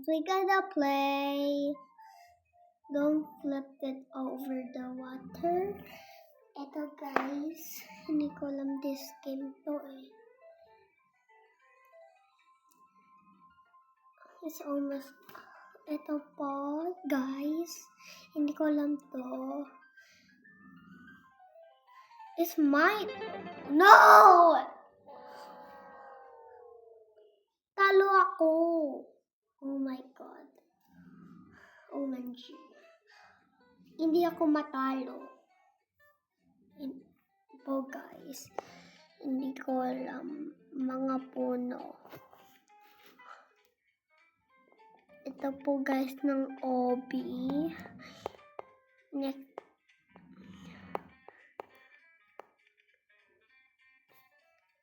we gotta play. Don't flip it over the water. Ito guys, hindi ko alam this game to eh. It's almost, ito po guys, hindi ko alam to. It's mine. No! Talo ako. Oh my God. OMG. Hindi ako matalo. Po guys. Hindi ko alam. Mga puno. Ito po guys ng Obi. Next.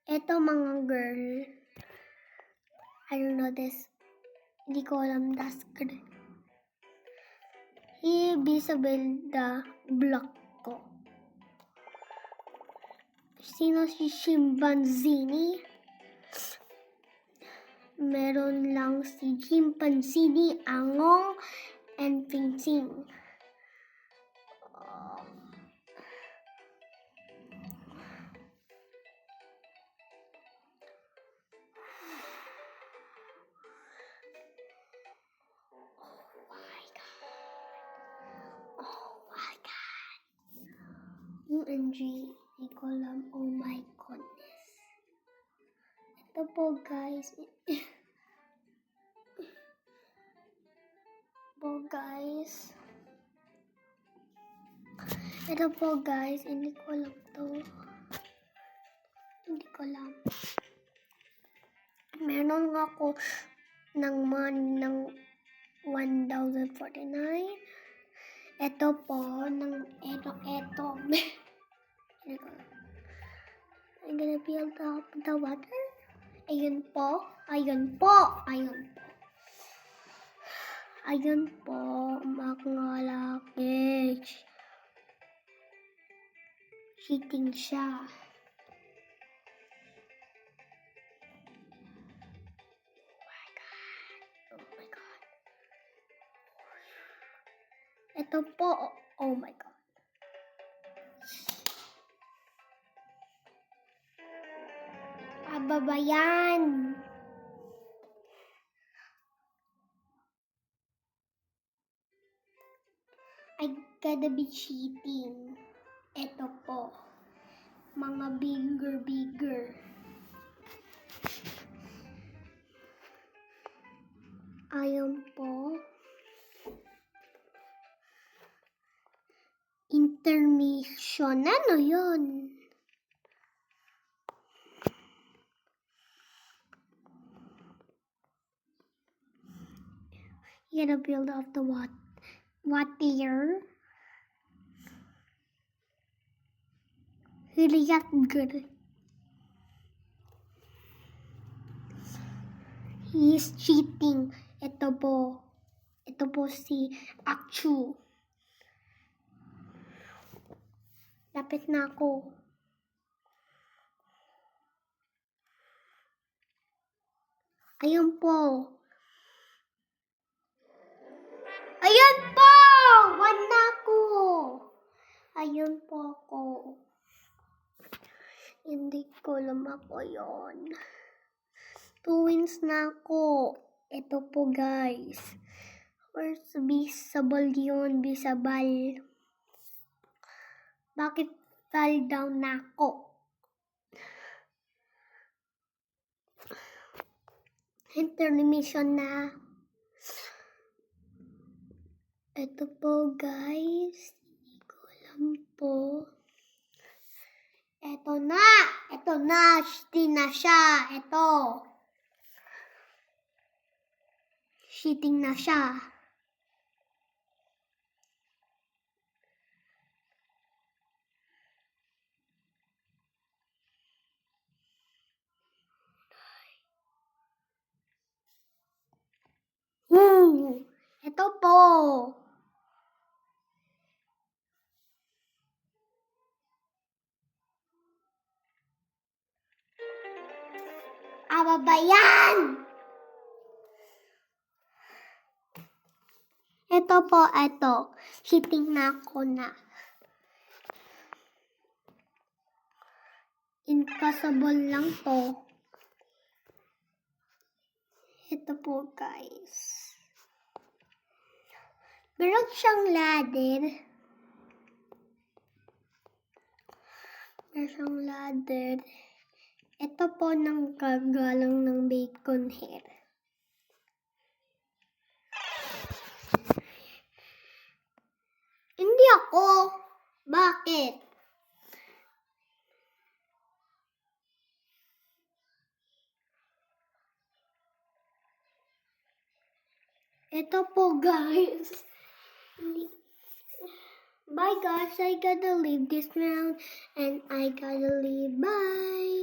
Ito mga girl. I don't know this. Hindi ko alam das girl. Invisible the block ko. Sino si Chimpanzini? Meron lang si Chimpanzini, Angong, and Pingsing. OMG, hindi ko alam. Oh my goodness. Ito po guys. Ito po guys. Hindi ko alam to. Hindi ko alam. Meron ako ng money ng 1,049. Ito po, ito. I'm gonna build up the water. Ayun po. Ayun po, makalaki. Cheating siya. Oh my God. Ito po, oh my God. Babayan. I gotta be cheating. Ito po. Mga bigger. Ayun po. Intermission. Ano yun? You gotta build up the water. Really good. He is cheating. Ito po si Akchu. Lapit na ako. Ayun po. One na ako. Ayun po ako. Hindi ko alam ako yun. 2 wins na ako. Ito po guys. Where's visible yun? Visible. Bakit fall down na ako? Intermission na. Ito po guys. Hindi ko alam po. Ito na. Cheating na siya. Cheating na siya. Woo! Ito po. Babayan! Ito po, ito. Hitting na ako na. Impossible lang to. Ito po, guys. Meron siyang ladder. Meron siyang ladder. Ito po ng kagalang ng bacon hair. Hindi ako. Bakit? Ito po, guys. Bye, guys. I gotta leave this round and I gotta leave. Bye.